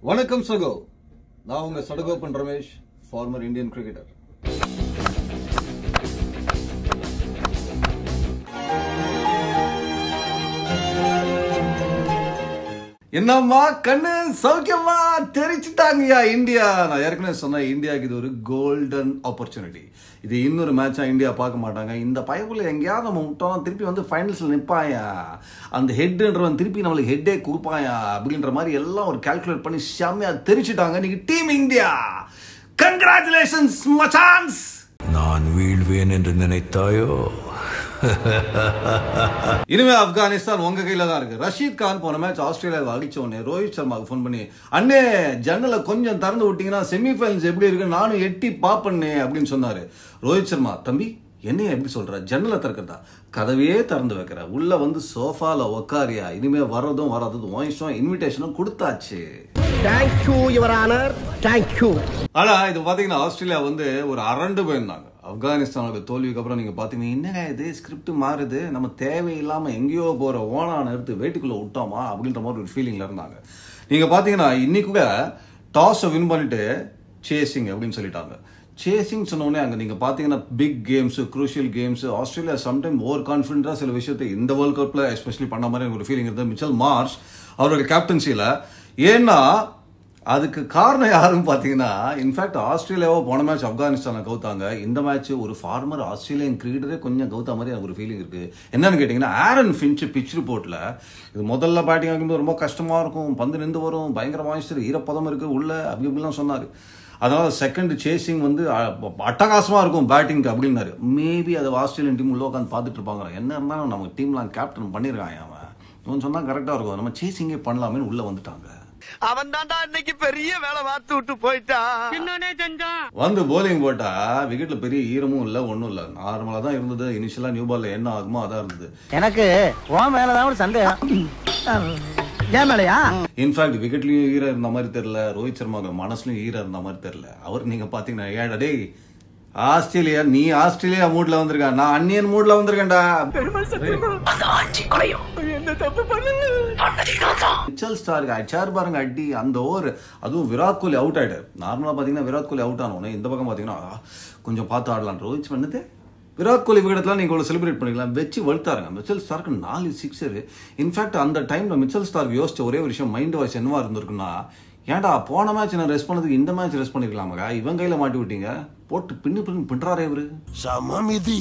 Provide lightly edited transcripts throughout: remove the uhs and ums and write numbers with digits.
வணக்கம் சகோ, நான் உங்க Sadagopan Ramesh, farmer Indian cricketer. என்னம்மா கண்ணு சௌக்கியமா? தெரிச்சுட்டாங்கயா இந்தியா. நான் ஏற்கனவே சொன்னேன், இந்தியாவுக்கு இது ஒரு கோல்டன் ஆப்பர்ச்சுனிட்டி. இது இன்னொரு மேட்சா இந்தியா பார்க்க மாட்டாங்க. இந்த பயப்புல எங்கேயாவது நம்ம விட்டோம், திருப்பி வந்து ஃபைனல்ஸ்ல நிற்பாயா, அந்த ஹெட்ன்றவன் திருப்பி நம்மளுக்கு ஹெட்டே கொடுப்பாயா அப்படின்ற மாதிரி எல்லாம் ஒரு கால்குலேட் பண்ணி செம்மையா தெரிச்சுட்டாங்க. இன்னைக்கு டீம் இந்தியா, கங்க்ராச்சுலேஷன்ஸ் மச்சான்ஸ். நான் வீழ்வேன் என்று நினைத்தாயோ? இனிமே ஆப்கானிஸ்தான் உங்க கையில தான் இருக்கு. ரஷீத் கான் போன மேட்ச் ஆஸ்திரேலியாவை அடிச்ச உடனே ரோஹித் சர்மாவுக்கு ஃபோன் பண்ணி, அண்ணே ஜன்னலை கொஞ்சம் திறந்து விட்டீங்கன்னா செமிஃபைனல்ஸ் எப்படி இருக்கு நானும் எட்டி பாப்பண்ணே அப்படின்னு சொன்னாரு. ரோஹித் சர்மா, தம்பி என்னைய எப்படி சொல்ற, ஜன்னலை திறக்கிறதா? கதவையே திறந்து வைக்கிற, உள்ள வந்து சோஃபால உக்காரியா, இனிமே வர்றதும் வராததும் வாய்ஸும் இன்விடேஷனும் கொடுத்தாச்சு. Thank you your honour, thank you. ஆனா இது பாத்தீங்கன்னா ஆஸ்திரேலியா வந்து ஒரு அரண்டு போயிருந்தாங்க. ஆப்கானிஸ்தானுக்கு தோல்விக்கு அப்புறம் நீங்க பாத்தீங்கன்னா, என்னங்க இது ஸ்கிரிப்ட் மாறுது, நம்ம தேவையில்லாம எங்கேயோ போற ஓனான எடுத்து வேட்டுக்குள்ள விட்டோமா அப்படின்ற மாதிரி ஒரு ஃபீலிங்ல இருந்தாங்க. நீங்க பாத்தீங்கன்னா இன்னைக்கு கூட டாஸ் வின் பண்ணிட்டு சேசிங் அப்படின்னு சொல்லிட்டாங்க. சேசிங் சொன்ன உடனே அங்க நீங்க பாத்தீங்கன்னா big games, crucial games, Australia sometime over கான்பிடண்டா சில விஷயத்தை இந்த வேர்ல்ட் கப்ல எஸ்பெஷலி பண்ண மாதிரி ஒரு ஃபீலிங் இருந்தது மிச்சல் மார்ஷ் அவருடைய கேப்டன்சியில. ஏன்னா அதுக்கு காரணம் யாருன்னு பாத்தீங்கன்னா, இன்ஃபேக்ட் ஆஸ்திரேலியாவோ போன மேட்ச் ஆப்கானிஸ்தானை கவுத்தாங்க. இந்த மேட்ச் ஒரு ஃபார்மர் ஆஸ்திரேலியன் கிரிக்கெட்டரே கொஞ்சம் கவுத்த மாதிரி எனக்கு ஒரு ஃபீலிங் இருக்கு. என்னன்னு கேட்டீங்கன்னா, ஆரன் ஃபின்ச் பிச் ரிப்போர்ட்ல இது முதல்ல பேட்டிங் ஆகும்போது ரொம்ப கஷ்டமா இருக்கும், பந்து நின்று வரும், பயங்கர மாய்ஸ்டர், ஈரப்பதம் இருக்கு உள்ள, அப்படி இப்படிலாம் சொன்னாரு. அதனால செகண்ட் சேசிங் வந்து அட்டகாசமா இருக்கும் பேட்டிங்க்கு அப்படின்னாரு. மேபி அது ஆஸ்திரேலியன் டீம் உள்ள உட்காந்து பார்த்துட்டு இருப்பாங்க. என்ன இருந்தாலும் நம்ம டீம்லாம் கேப்டன் பண்ணிருக்காங்க, அவன் சொன்னா கரெக்டா இருக்கும், நம்ம சேசிங்கே பண்ணலாமேன்னு உள்ள வந்துட்டாங்க. அவன் தான்டா இன்னைக்கு பெரிய வேலை பார்த்து விட்டு போயிட்டான். வந்து போலிங் போட்டா விக்கெட்ல பெரிய ஈரமும் இல்ல, ஒண்ணும் இல்ல, நார்மலா தான் இருந்தது. இனிஷியலா நியூ பால்ல என்ன ஆகுமோ அதான் இருந்தது. எனக்கு உன் மேலதான் ஒரு சந்தேகம். ஏன் மேலையா? இன்ஃபேக்ட் விக்கெட்லயும் ஈரம் இருந்த மாதிரி தெரியல, ரோஹித் சர்மா மனசுலயும் ஈரம் இருந்த மாதிரி தெரியல. அவர் நீங்க பாத்தீங்கன்னா, ஏடா டேய் ஆஸ்திரேலியா, நீ ஆஸ்திரேலியா மூட்ல வந்திருக்க, நான் அன்னியன் மூட்ல வந்திருக்கேன்டா. மிச்சல் ஸ்டார்க்கு அடிச்சார் பாருங்க அடி, அந்த ஓவர். அதுவும் விராட் கோலி அவுட் ஆயிட்டாரு. நார்மலா பாத்தீங்கன்னா விராட் கோலி அவுட் ஆனோன்னு இந்த பக்கம் பாத்தீங்கன்னா கொஞ்சம் பார்த்து ஆடலாம் ரோஹித் பண்ணது. விராட் கோலி விக்கெட்லாம் நீங்க இவ்வளவு செலிப்ரேட் பண்ணிக்கலாம், வச்சு வலுத்தாருங்க. மிச்சல் ஸ்டார்க்கு 4 சிக்ஸர். இன்ஃபேக்ட் அந்த டைம்ல மிச்சல் ஸ்டார்க் யோசிச்ச ஒரே ஒரு விஷயம், மைண்ட் வாய்ஸ் என்னவா இருந்திருக்குன்னா, ஏன்டா போன மேட்ச் நான் ரெஸ்ட் பண்ணதுக்கு இந்த மேட்ச் ரெஸ்ட் பண்ணிருக்கலாமக்கா, இவன் கையில மாட்டி விட்டீங்க, போட்டு பின்றாரே இவரு. சமமிதி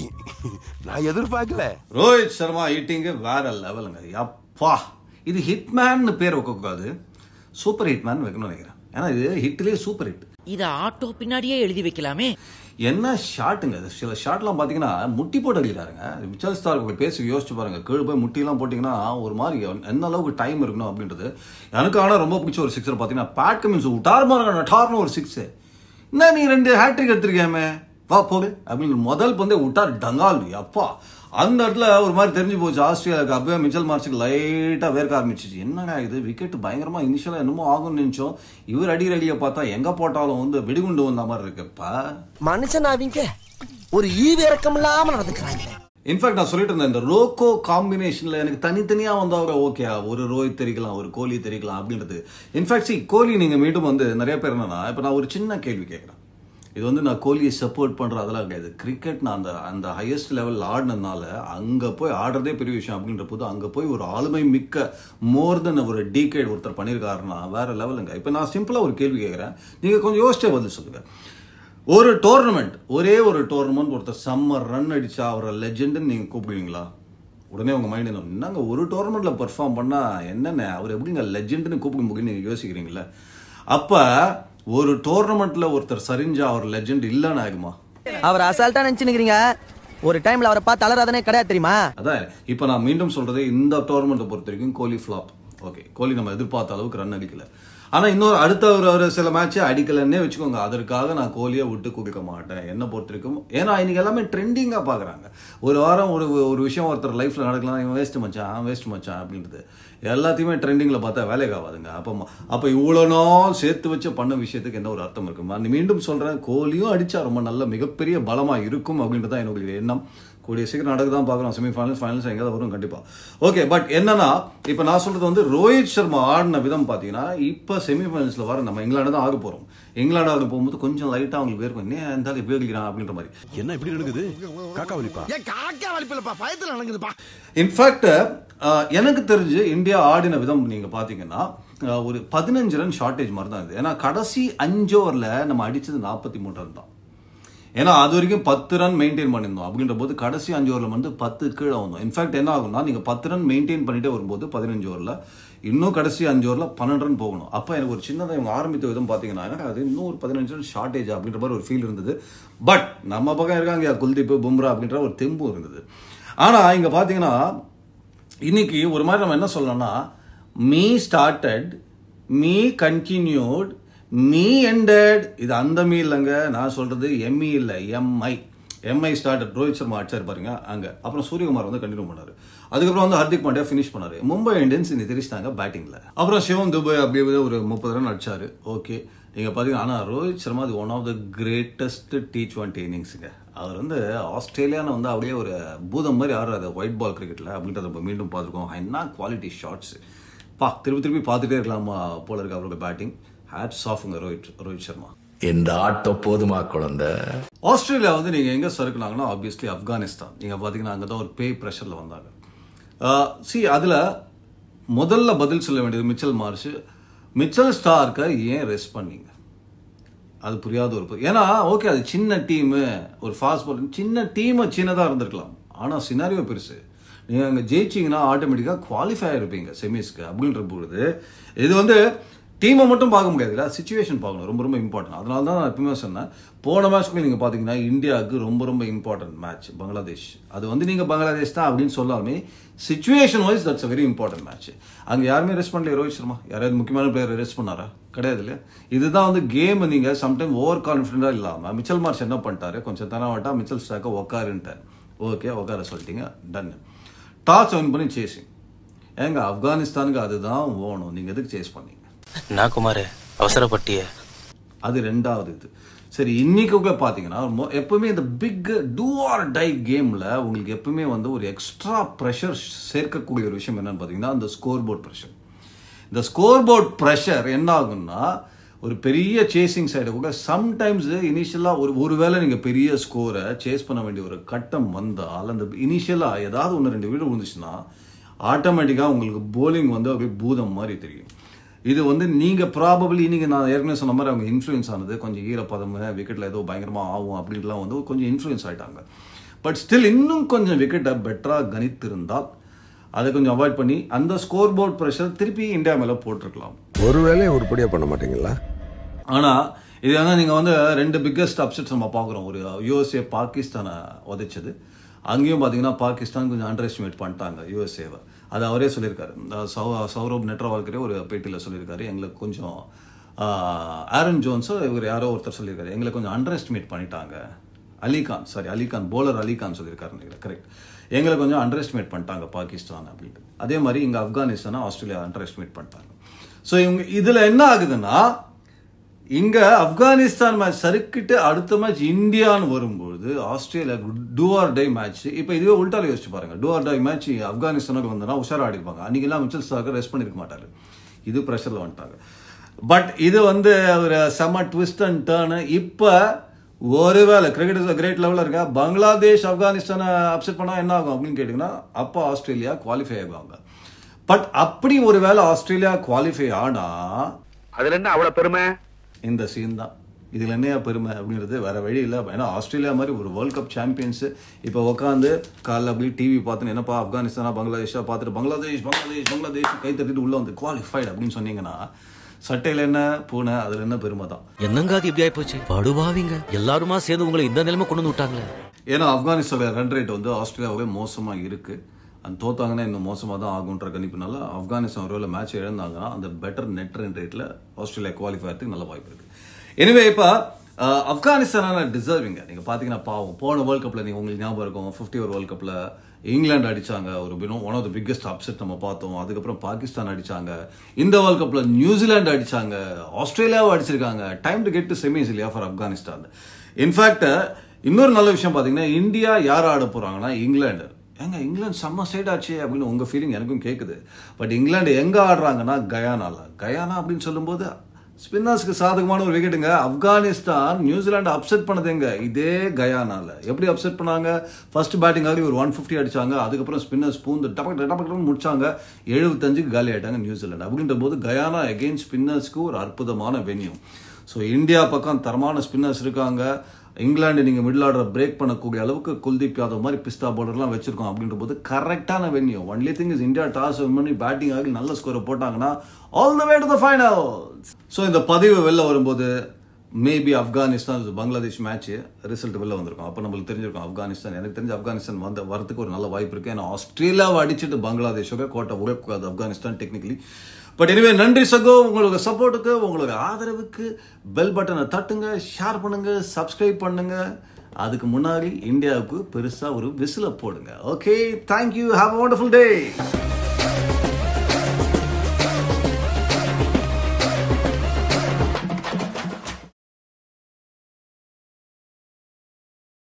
நான் எதிர்பார்க்கல. ரோஹித் சர்மா ஹிட்டிங் வேற லெவலுங்க. அப்பா, இது ஹிட்மேன் பேர் வைக்கக்கூடாது, சூப்பர் ஹிட்மேன் வைக்கணும்னு நினைக்கிறேன். ஏன்னா இது ஹிட்லயே சூப்பர் ஹிட். இத ஆட்டோ பின்னாடியே எழுதி வைக்கலாமே. என்ன ஷாட்டுங்க, சில ஷாட்லாம் பாத்தீங்கன்னா முட்டி போட்டு அடிக்கிறாருங்க. மிச்சல் ஸ்டார்க் பேசி யோசிச்சு பாருங்க, கீழே போய் முட்டிலாம் போட்டீங்கன்னா ஒரு மாதிரி என்ன அளவுக்கு டைம் இருக்கணும் அப்படின்றது. எனக்கு ஆனா ரொம்ப பிடிச்ச ஒரு சிக்ஸர் பாத்தீங்கன்னா, பேட் கமின்ஸ் உட்டார்னு ஒரு சிக்ஸ். என்ன நீ 2 ஹேட்ரிக் எடுத்திருக்கேமே, வா போடு அப்படின்னு முதல் பந்தே விட்டார் டங்கால். அப்பா, அந்த இடத்துல ஒரு மாதிரி தெரிஞ்சு போச்சு ஆஸ்திரேலியாவுக்கு. அப்பவே மிச்சல் மார்ச்சுக்கு லைட்டா வேர்க்க ஆரம்பிச்சிச்சு. என்னடா இது விக்கெட் பயங்கரமா இனிஷியலா என்னமோ ஆகும்னு நினைச்சோம், இவர் அடிய பார்த்தா எங்க போட்டாலும் வந்து வெடிகுண்டு வந்த மாதிரி இருக்குப்பா. மனுஷன் அவங்க ஒரு ஈவு இறக்கம் இல்லாம நடந்துக்கிறாங்க. இன்ஃபேக்ட் நான் சொல்லிட்டு இருந்தேன், இந்த ரோகோ காம்பினேஷன்ல எனக்கு தனித்தனியா வந்தவங்க ஓகே, ஒரு ரோஹித் தெரிக்கலாம், ஒரு கோலி தெரிக்கலாம் அப்படின்றது. இன்ஃபேக்ட் கோலி நீங்க மீண்டும் வந்து நிறைய பேர் என்னன்னா, இப்ப நான் ஒரு சின்ன கேள்வி கேட்கிறேன். இது வந்து நான் கோலியை சப்போர்ட் பண்ற அதெல்லாம் கிடையாது. கிரிக்கெட் நான் அந்த ஹையஸ்ட் லெவல் ஆடினதுனால அங்க போய் ஆடுறதே பெரிய விஷயம் அப்படின்ற போது, அங்க போய் ஒரு ஆளுமை மிக்க மோர் தென் ஒரு டீகேட் ஒருத்தர் பண்ணியிருக்காருன்னா வேற லெவலுங்க. இப்ப நான் சிம்பிளா ஒரு கேள்வி கேட்கிறேன், நீங்க கொஞ்சம் யோசிச்சே பதில் சொல்லுங்க. ஒரு டோர்னமெண்ட், ஒரே ஒரு டோர்னமெண்ட் ஒருத்தர் சம்மர் ரன் அடிச்சா அவரை லெஜெண்ட்னு நீங்க கூப்பிடுவீங்களா? உடனே உங்க மைண்ட் என்னங்க, ஒரு டோர்னமெண்ட்ல பெர்ஃபார்ம் பண்ணா என்னென்ன அவர் எப்படிங்க லெஜெண்ட்னு கூப்பிட முடியும் நீங்க யோசிக்கிறீங்களா? அப்ப ஒரு டோர்னமெண்ட்ல ஒருத்தர் சரிஞ்சா அவர் லெஜெண்ட் இல்லன்னு ஆகுமா? அவர் அசால்ட்டா நினைச்சுக்கிறீங்க, ஒரு டைம்ல அவரை பார்த்து அலறாதனே கிடையாது தெரியுமா? அதான் இப்ப நான் மீண்டும் சொல்றது, இந்த டோர்னமெண்ட்டை பொறுத்த வரைக்கும் கோலி ஃபிளாப். ஓகே, கோலி நம்ம எதிர்பார்த்த அளவுக்கு ரன் அடிக்கல. ஆனா இன்னொரு அடுத்த ஒரு சில மேட்ச் அடிக்கலன்னே வச்சுக்கோங்க, அதற்காக நான் கோலியை விட்டு கொடுக்க மாட்டேன் என்ன பொறுத்த வரைக்கும். ஏன்னா இன்னைக்கு எல்லாமே ட்ரெண்டிங்கா பாக்குறாங்க. ஒரு வாரம் ஒரு விஷயம் ஒருத்தர் லைஃப்ல நடக்கலாம், இவன் வேஸ்ட் மச்சான் அப்படின்றது எல்லாத்தையுமே ட்ரெண்டிங்ல பார்த்தா வேலைக்கு ஆகாதுங்க. அப்ப இவ்வளவு நாள் சேர்த்து வச்சு பண்ண விஷயத்துக்கு என்ன ஒரு அர்த்தம் இருக்குமா? மீண்டும் சொல்றேன், கோலியும் அடிச்சா ரொம்ப நல்ல மிகப்பெரிய பலமா இருக்கும் அப்படின்றதான் என்னுடைய எண்ணம். கூடிய சீக்கிரம் நடக்குதான் பார்க்கலாம். செமிஃபைனல்ஸ் ஃபைனல்ஸ் எங்கேயாவது வரும் கண்டிப்பாக. ஓகே, பட் என்னன்னா இப்போ நான் சொல்றது வந்து ரோஹித் சர்மா ஆடின விதம் பார்த்தீங்கன்னா இப்போ செமிஃபைனல்ஸில் வர நம்ம இங்கிலாந்து தான் ஆக போகிறோம். இங்கிலாந்து ஆக போகும்போது கொஞ்சம் லைட்டாக அவங்களுக்கு வேறு என்ன இருந்தாலும் இப்படி கழிக்கிறான் அப்படின்ற மாதிரி. என்ன இப்படி நடக்குது? காக்கா வலிப்பா? காக்கா வலிப்பில்லப்பா, பயத்துல நடக்குதுப்பா. இன்ஃபேக்ட் எனக்கு தெரிஞ்சு இந்தியா ஆடின விதம் நீங்க பாத்தீங்கன்னா ஒரு 15 ரன் ஷார்டேஜ் மாதிரி தான் இது. ஏன்னா கடைசி 5 ஓவர்ல நம்ம அடிச்சது 43 ரன் தான். ஏன்னா அது வரைக்கும் 10 ரன் மெயின்டைன் பண்ணியிருந்தோம். அப்படின்ற போது கடைசி 5 ஓவர்ல வந்து 10 கீழே வந்தோம். இன்ஃபேக்ட் என்ன ஆகும்னா நீங்க 10 ரன் மெயின்டைன் பண்ணிட்டே வரும்போது 15 ஓவர்ல இன்னும் கடைசி 5 ஓவர்ல 12 ரன் போகணும். அப்போ எனக்கு ஒரு சின்னதாக இவங்க ஆரம்பித்த விதம் பார்த்தீங்கன்னா அது இன்னும் ஒரு 15 ரன் ஷார்டேஜ் அப்படின்ற மாதிரி ஒரு ஃபீல் இருந்தது. பட் நம்ம பக்கம் இருக்காங்க குல்தீப், பும்ரா அப்படின்ற ஒரு தெம்பும் இருந்தது. ஆனா இங்க பாத்தீங்கன்னா இன்னைக்கு ஒரு மாதிரி நம்ம என்ன சொல்லலாம்னா me started, me continued, me ended. இது அந்த மீ இல்லைங்க, நான் சொல்றது எம்இ இல்லை, எம்ஐ ஸ்டார்டட். ரோஹித் சர்மா அடிச்சார் பாருங்க அங்க. அப்புறம் சூரியகுமார் வந்து கண்டினியூ பண்ணாரு. அதுக்கப்புறம் வந்து ஹர்திக் பாண்டியா ஃபினிஷ் பண்ணாரு. மும்பை இந்தியன்ஸ் இன்னைக்கு தெரிஞ்சிட்டாங்க பேட்டிங்ல. அப்புறம் சிவம் துபே அப்படியே ஒரு 30 ரன் அடிச்சாரு. ஓகே, நீங்க பாத்தீங்கன்னா ஆனா ரோஹித் சர்மா அது one of the greatest T20 இன்னிங்ஸுங்க. அவர் வந்து ஆஸ்திரேலியான்னு வந்து அப்படியே ஒரு பூதம் மாதிரி ஆடுறாரு ஒயிட் பால் கிரிக்கெட்ல அப்படின்றத நம்ம மீண்டும் பார்த்துருக்கோம். என்ன குவாலிட்டி ஷாட்ஸ் திருப்பி பார்த்துட்டே இருக்கலாமா போல இருக்கு அவரோட பேட்டிங். ஹேட்ஸ் ஆஃப்ங்க ரோஹித் சர்மா. இந்த ஆட்டம் போதுமா குழந்தை? ஆஸ்திரேலியா வந்து நீங்க எங்க சறுக்குனாங்கன்னா ஆப்வியஸ்லி ஆப்கானிஸ்தான். நீங்க பாத்தீங்கன்னா அங்கதான் ஒரு பேய் பிரஷர்ல வந்தாங்க. அதுல முதல்ல பதில் சொல்ல வேண்டியது மிச்சல் மார்ஷ். மிச்சல் ஸ்டார்க்கை ஏன் ரெஸ்ட் பண்ணீங்க? அது புரியாத ஒரு ஏன்னா ஓகே அது சின்ன டீமு, ஒரு ஃபாஸ்ட் பால் சின்ன டீம் சின்னதாக இருந்திருக்கலாம். ஆனால் சினாரியோ பெருசு. நீங்கள் அங்கே ஜெயிச்சிங்கன்னா ஆட்டோமேட்டிக்காக குவாலிஃபை ஆகிருப்பீங்க செமிஸ்க்கு அப்படின்ற பொழுது இது வந்து டீமை மட்டும் பார்க்க முடியாதுல்ல, சிச்சுவேஷன் பார்க்கணும். ரொம்ப ரொம்ப இம்பார்ட்டன்ட். அதனால தான் நான் எப்பவுமே சொன்னேன் போன மேட்ச்க்கு நீங்கள் பார்த்தீங்கன்னா இந்தியாவுக்கு ரொம்ப ரொம்ப இம்பார்ட்டன்ட் மேட்ச் பங்களாதேஷ். அது வந்து நீங்கள் பங்களாதேஷ் தான் அப்படின்னு சொல்லாமே situation wise that's a very important match. அங்கே யாருமே ரெஸ்ட் பண்ணல. ரோஹித் சர்மா யாராவது முக்கியமான பிளேயர் ரெஸ்ட் பண்ணாரா? கிடையாது இல்லையா? இதுதான் வந்து கேம். நீங்கள் சம்டைம் ஓவர் கான்ஃபிடென்ட்டாக இல்லாமல் மிச்சல் மார்ஷ் என்ன பண்ணிட்டாரு, கொஞ்சம் தரவாட்டா மிச்சல் ஸ்டாக்கை உக்காருன்ட்டார். ஓகே உக்கார சொல்லிட்டீங்க, டன். டாஸ் வின் பண்ணி சேசிங். ஏங்க ஆப்கானிஸ்தானுக்கு அதுதான் ஓணும். நீங்கள் எதுக்கு சேஸ் பண்ணீங்க? நான் குமார் அவசரப்பட்டிய. அது ரெண்டாவது இது. சரி, இன்னைக்கு பார்த்தீங்கன்னா எப்பவுமே இந்த பிக் டூ ஆர் டை கேம்ல உங்களுக்கு எப்பவுமே வந்து ஒரு எக்ஸ்ட்ரா ப்ரெஷர் சேர்க்கக்கூடிய ஒரு விஷயம் என்னன்னு பார்த்தீங்கன்னா அந்த ஸ்கோர் போர்ட் ப்ரெஷர். இந்த ஸ்கோர் போர்ட் ப்ரெஷர் என்ன ஆகும்னா ஒரு பெரிய சேசிங் சைடு கூட சம்டைம்ஸ் இனிஷியலாக ஒருவேளை நீங்கள் பெரிய ஸ்கோரை சேஸ் பண்ண வேண்டிய ஒரு கட்டம் வந்தால் அந்த இனிஷியலாக ஏதாவது 1-2 வீடு விழுந்துச்சுன்னா ஆட்டோமேட்டிக்காக உங்களுக்கு போலிங் வந்து அப்படியே பூதம் மாதிரி தெரியும். இது வந்து நீங்கள் ப்ராபபிளி நீங்கள் நான் ஏற்கனவே சொன்ன மாதிரி அவங்க இன்ஃப்ளூயன்ஸ் ஆனது கொஞ்சம் ஈரப்பதம் விக்கெட்டில் ஏதோ பயங்கரமாக ஆகும் அப்படின்லாம் வந்து கொஞ்சம் இன்ஃப்ளூயன்ஸ் ஆகிட்டாங்க. பட் ஸ்டில் இன்னும் கொஞ்சம் விக்கெட்டை பெட்டராக கணித்திருந்தால் அதை கொஞ்சம் அவாய்ட் பண்ணி அந்த ஸ்கோர் போர்ட் ப்ரெஷர் திருப்பி இந்தியா மேலே போட்டிருக்கலாம். ஒரு வேலையை உருப்படியாக பண்ண மாட்டீங்களா? ஆனால் இது வந்து நீங்கள் வந்து 2 பிக்கஸ்ட் அப்செட்ஸ் நம்ம பார்க்குறோம். ஒரு யூஎஸ்ஏ பாகிஸ்தானை உதைச்சது. அங்கேயும் பார்த்தீங்கன்னா பாகிஸ்தான் கொஞ்சம் அண்டர் எஸ்டிமேட் பண்ணிட்டாங்க யூஎஸ்ஏவை. அது அவரே சொல்லியிருக்காரு. சௌரப் நெட்ரவால்கரே ஒரு பேட்டியில் சொல்லியிருக்காரு, எங்களுக்கு கொஞ்சம் ஆரன் ஜோன்ஸோ இவர் யாரோ ஒருத்தர் சொல்லியிருக்காரு, எங்களை கொஞ்சம் அண்டர் எஸ்டிமேட் பண்ணிட்டாங்க. அலிகான் போலர் அலிகான் சொல்லியிருக்காரு. கரெக்ட், எங்களை கொஞ்சம் அண்டர் எஸ்டிமேட் பண்ணிட்டாங்க பாகிஸ்தான் அப்படின்ட்டு. அதே மாதிரி இங்கே ஆப்கானிஸ்தானை ஆஸ்திரேலியா அண்டர் எஸ்டிமேட் பண்ணிட்டாங்க. ஸோ இவங்க இதில் என்ன ஆகுதுன்னா இங்க ஆப்கானிஸ்தான் மேட்ச் சறுக்கிட்டு அடுத்த மேட்ச் இந்தியான்னு வரும்போது Australia do or die match. இப்போ இதுவே உல்டால யோசிச்சு பாருங்க, டூ ஆர் டை மேட்ச் ஆப்கானிஸ்தானுக்கு வந்தனா உஷாரா ஆடிப்பாங்க. அன்னைக்கெல்லாம் மிச்சல் ஸ்டார்க்கை ரெஸ்ட் பண்ணிருக்க மாட்டாரு. இது ப்ரெஷர்ல வந்துட்டாங்க. பட் இது வந்து ஒரு செம ட்விஸ்ட் அண்ட் டர்னு. இப்போ ஒருவேளை கிரிக்கெட் இஸ் கிரேட் லெவலில் இருக்கா, பங்களாதேஷ் ஆப்கானிஸ்தானை அப்செட் பண்ணா என்ன ஆகும் அப்படின்னு கேட்டீங்கன்னா அப்போ ஆஸ்திரேலியா குவாலிஃபை ஆகுவாங்க. பட் அப்படி ஒருவேளை ஆஸ்திரேலியா குவாலிஃபை ஆனா அதுல என்ன அவ்வளவு பெருமை? இந்த சீன் தான். இதில் என்னையா பெருமை அப்படிங்கிறது வேற வழி இல்லை. ஏன்னா ஆஸ்திரேலியா மாதிரி ஒரு வேர்ல்ட் கப் சாம்பியன்ஸ் இப்போ உட்காந்து காலைல அப்படி டிவி பார்த்துன்னு என்னப்பா ஆப்கானிஸ்தானா பங்களாதேஷா பார்த்துட்டு பங்களாதேஷ் கை தட்டிட்டு உள்ள வந்து குவாலிஃபைடு அப்படின்னு சொன்னீங்கன்னா சட்டையில் என்ன பூனை, அதில் என்ன பெருமை தான். என்னங்க அது எப்படி ஆயிப்போச்சு? படுவாவிங்க எல்லாருமா சேர்ந்து உங்களை இந்த நிலைமை கொண்டு வந்து விட்டாங்களே. ஏன்னா ஆப்கானிஸ்தானோட ரன் ரேட் வந்து ஆஸ்திரேலியாவே மோசமாக இருக்கு. அந்த தோத்தாங்கன்னா இன்னும் மோசமாக தான் ஆகுன்ற கணிப்புனால ஆப்கானிஸ்தான் ஒருவேளை மேட்ச் இழந்தாங்கன்னா அந்த பெட்டர் நெட் ரன் ரேட்டில் ஆஸ்திரேலியா குவாலிஃபை ஆகிறதுக்கு நல்ல வாய்ப்பு இருக்கு. எனவே இப்போ ஆப்கானிஸ்தானான டிசர்விங்க நீங்கள் பார்த்தீங்கன்னா பாவம் போன வேர்ல்ட் கப்பில் நீங்கள் உங்களுக்கு ஞாபகம் இருக்கும் 50 ஓவர் வேர்ல்ட் கப்பில் இங்கிலாந்து அடிச்சாங்க. ஒரு one of the biggest upset நம்ம பார்த்தோம். அதுக்கப்புறம் பாகிஸ்தான் அடிச்சாங்க. இந்த வேர்ல்ட் கப்பில் நியூசிலாந்து அடிச்சாங்க, ஆஸ்திரேலியாவும் அடிச்சிருக்காங்க. Time to get to semis இல்லையா ஃபார் ஆப்கானிஸ்தான். இன்ஃபேக்ட் இன்னொரு நல்ல விஷயம் பார்த்தீங்கன்னா இந்தியா யார் ஆட போகிறாங்கன்னா இங்கிலாந்து. ஏங்க இங்கிலாந்து செம்ம சைட் ஆச்சு அப்படின்னு உங்கள் ஃபீலிங் எனக்கும் கேட்குது. பட் இங்கிலாந்து எங்கே ஆடுறாங்கன்னா கயானா அப்படின்னு சொல்லும்போது ஸ்பின்னர்ஸ்க்கு சாதகமான ஒரு விக்கெட்டுங்க. ஆப்கானிஸ்தான் நியூசிலாந்து அப்செட் பண்ணதுங்க இதே கயானால. எப்படி அப்செட் பண்ணாங்க? ஃபர்ஸ்ட் பேட்டிங் ஆகி ஒரு 150 அடிச்சாங்க. அதுக்கப்புறம் ஸ்பின்னர்ஸ் பூந்து டபக்கு முடிச்சாங்க. 75க்கு காலி ஆயிட்டாங்க நியூசிலாந்து. அப்படின்ற போது கயானா அகெயின்ஸ்ட் ஸ்பின்னர்ஸ்க்கு ஒரு அற்புதமான வென்யூ. ஸோ இந்தியா பக்கம் தரமான ஸ்பின்னர்ஸ் இருக்காங்க. இங்கிலாந்து நீங்கள் மிடில் ஆர்டர் பிரேக் பண்ணக்கூடிய அளவுக்கு குல்தீப் யாதவ் மாதிரி பிஸ்தா பவுலர்லாம் வச்சிருக்கோம். அப்படின்ற போது கரெக்டான venue. Only thing is India toss win பண்ணி பேட்டிங் ஆகி நல்ல ஸ்கோரை போட்டாங்கன்னா all the way to the final. So இந்த பதிவு வெளில வரும்போது maybe Afghanistan Bangladesh match result வெளில வந்திருக்கும். அப்போ நம்மளுக்கு தெரிஞ்சிருக்கும் ஆப்கானிஸ்தான். எனக்கு தெரிஞ்ச ஆப்கானிஸ்தான் வரதுக்கு ஒரு நல்ல வாய்ப்பு இருக்கு. ஏன்னா ஆஸ்திரேலியாவை அடிச்சுட்டு பங்களாதேஷோட கோட்டை உடைக்காது ஆப்கானிஸ்தான் டெக்னிக்கலி. பட் எனிவே நன்றி சகோ, உங்களுக்கு சப்போர்ட்டுக்கு, உங்களுக்கு ஆதரவுக்கு. பெல் பட்டனை தட்டுங்க, ஷேர் பண்ணுங்க, சப்ஸ்கிரைப் பண்ணுங்க. அதுக்கு முன்னாடி இந்தியாவுக்கு பெருசா ஒரு விசில போடுங்க. Okay, thank you, have a wonderful day.